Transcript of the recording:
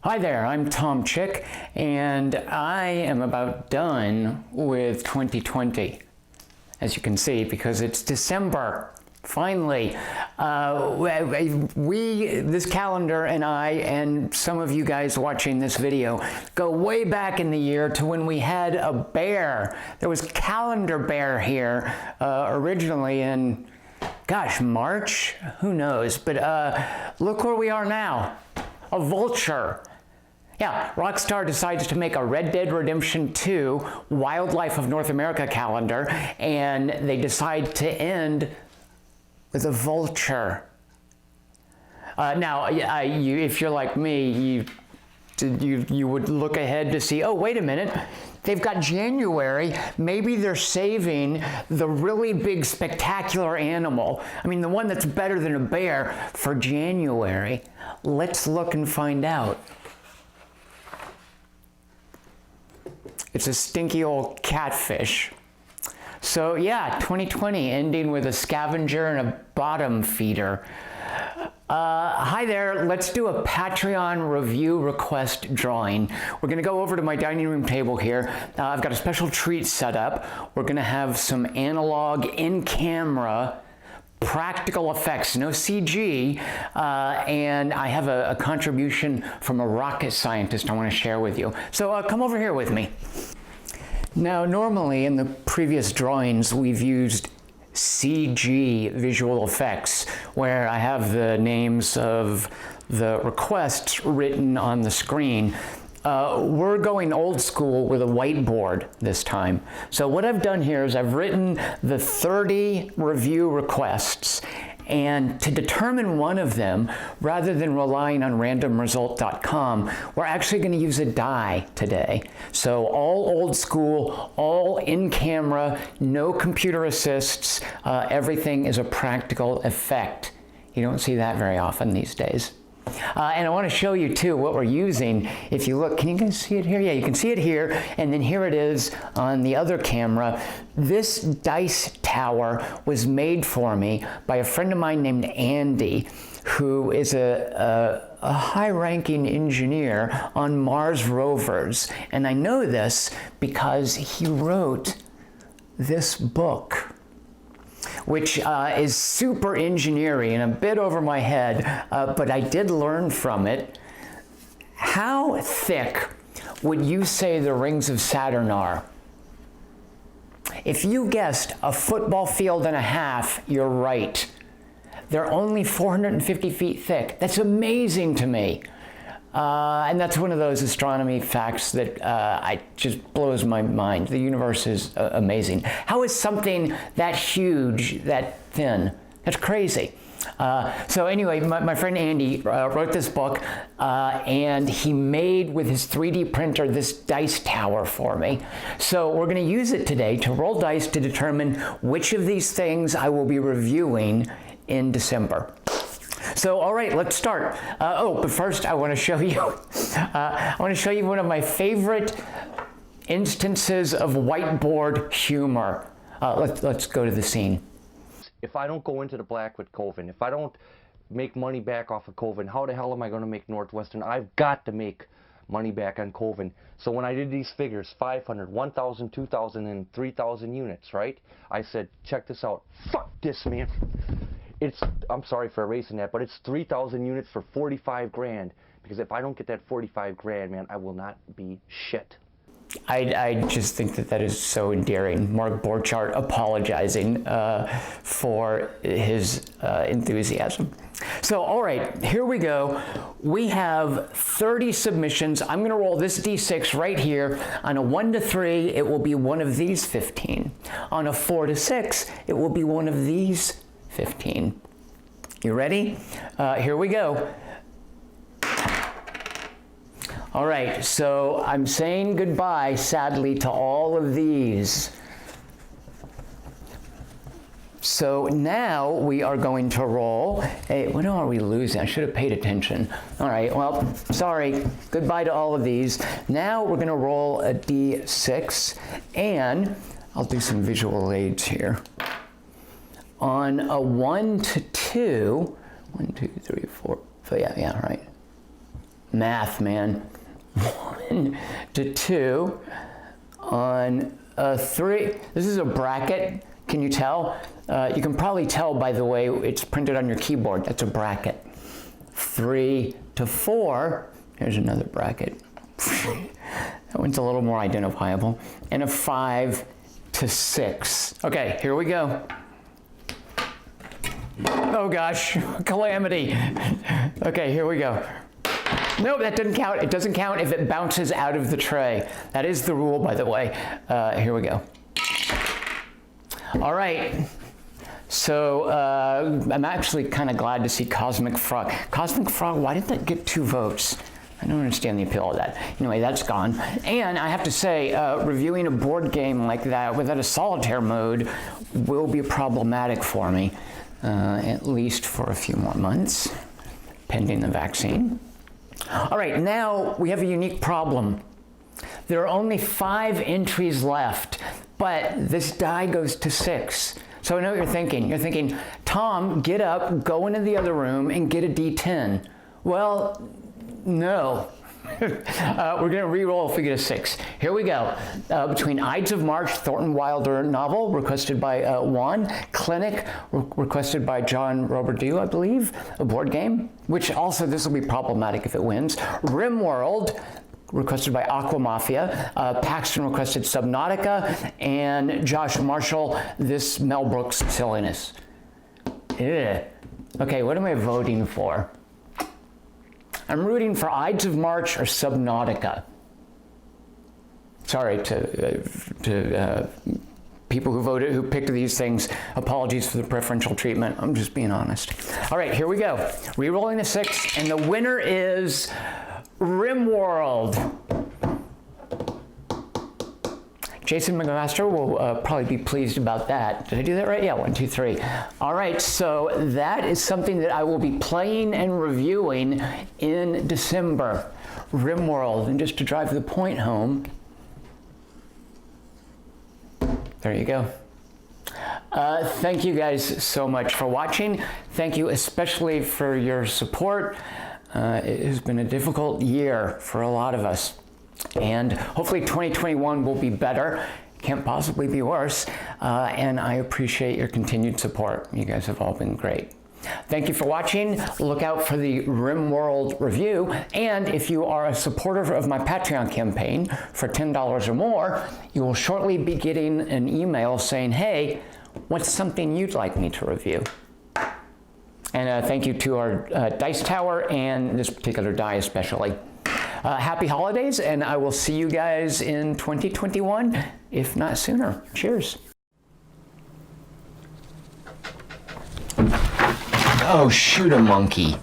Hi there, I'm Tom Chick, and I am about done with 2020, as you can see, because it's December. Finally, this calendar and I, and some of you guys watching this video, go way back in the year to when we had a bear. There was Calendar Bear here originally in, gosh, March? Who knows? But look where we are now, a vulture. Yeah, Rockstar decides to make a Red Dead Redemption 2 Wildlife of North America calendar, and they decide to end with a vulture. Now, if you're like me, you would look ahead to see, oh, wait a minute, they've got January. Maybe they're saving the really big, spectacular animal. I mean, the one that's better than a bear for January. Let's look and find out. It's a stinky old catfish. So yeah, 2020 ending with a scavenger and a bottom feeder. Hi there, let's do a Patreon review request drawing. We're gonna go over to my dining room table here. I've got a special treat set up. We're gonna have some analog in-camera practical effects, no CG, and I have a contribution from a rocket scientist I want to share with you. So come over here with me. Now, normally in the previous drawings, we've used CG visual effects, where I have the names of the requests written on the screen. We're going old school with a whiteboard this time. So what I've done here is I've written the 30 review requests, and to determine one of them, rather than relying on randomresult.com, we're actually going to use a die today. So all old school, all in camera, no computer assists, everything is a practical effect. You don't see that very often these days. And I want to show you too what we're using. If you look, can you guys see it here? Yeah, you can see it here, and then here it is on the other camera. This dice tower was made for me by a friend of mine named Andy, who is a high-ranking engineer on Mars rovers. And I know this because he wrote this book, which is super engineering and a bit over my head, but I did learn from it. How thick would you say the rings of Saturn are? If you guessed a football field and a half, you're right. They're only 450 feet thick. That's amazing to me. And that's one of those astronomy facts that just blows my mind. The universe is amazing. How is something that huge, that thin? That's crazy. So anyway, my friend Andy wrote this book, and he made with his 3D printer this dice tower for me. So we're going to use it today to roll dice to determine which of these things I will be reviewing in December. So, all right, let's start. But first I want to show you, one of my favorite instances of whiteboard humor. Let's go to the scene. If I don't go into the black with Coven, if I don't make money back off of Coven, how the hell am I going to make Northwestern? I've got to make money back on Coven. So when I did these figures, 500, 1,000, 2,000, and 3,000 units, right? I said, check this out. Fuck this, man. I'm sorry for erasing that, but it's 3,000 units for 45 grand. Because if I don't get that 45 grand, man, I will not be shit. I just think that is so endearing. Mark Borchardt apologizing for his enthusiasm. So, all right, here we go. We have 30 submissions. I'm going to roll this D6 right here. On a 1 to 3, it will be one of these 15. On a 4 to 6, it will be one of these 15. You ready? Here we go. All right, so I'm saying goodbye, sadly, to all of these. So now we are going to roll. Hey, what are we losing? I should have paid attention. All right, well, sorry. Goodbye to all of these. Now we're going to roll a D6, and I'll do some visual aids here. On a 1 to 2, 1, 2, 3, 4, yeah, right. Math, man. 1 to 2 on a 3. This is a bracket. Can you tell? You can probably tell by the way it's printed on your keyboard. That's a bracket. 3 to 4. Here's another bracket. That one's a little more identifiable. And a 5 to 6. Okay, here we go. Oh gosh, calamity. Okay, here we go. Nope, that didn't count. It doesn't count if it bounces out of the tray. That is the rule, by the way. Here we go. All right. So I'm actually kind of glad to see Cosmic Frog. Cosmic Frog, why did that get 2 votes? I don't understand the appeal of that. Anyway, that's gone. And I have to say, reviewing a board game like that without a solitaire mode will be problematic for me, at least for a few more months, pending the vaccine. All right, now we have a unique problem. There are only 5 entries left, but this die goes to 6. So I know what you're thinking. You're thinking, Tom, get up, go into the other room, and get a D10. Well, no. We're going to re-roll if we get a 6. Here we go. Between Ides of March, Thornton Wilder novel, requested by Juan. Clinic, requested by John Roberdeau, I believe. A board game, which also this will be problematic if it wins. Rimworld, requested by Aqua Mafia. Paxton requested Subnautica. And Josh Marshall, this Mel Brooks silliness. Ugh. Okay, what am I voting for? I'm rooting for Ides of March or Subnautica. Sorry to people who voted, who picked these things. Apologies for the preferential treatment. I'm just being honest. All right, here we go. Re-rolling the 6, and the winner is Rimworld. Jason McMaster will probably be pleased about that. Did I do that right? Yeah, 1, 2, 3. All right, so that is something that I will be playing and reviewing in December. Rimworld, and just to drive the point home, there you go. Thank you guys so much for watching. Thank you especially for your support. It has been a difficult year for a lot of us. And hopefully 2021 will be better. Can't possibly be worse. And I appreciate your continued support. You guys have all been great. Thank you for watching. Look out for the Rimworld review. And if you are a supporter of my Patreon campaign for $10 or more, you will shortly be getting an email saying, hey, what's something you'd like me to review? And thank you to our Dice Tower and this particular die especially. Happy holidays, and I will see you guys in 2021, if not sooner. Cheers. Oh, shoot a monkey.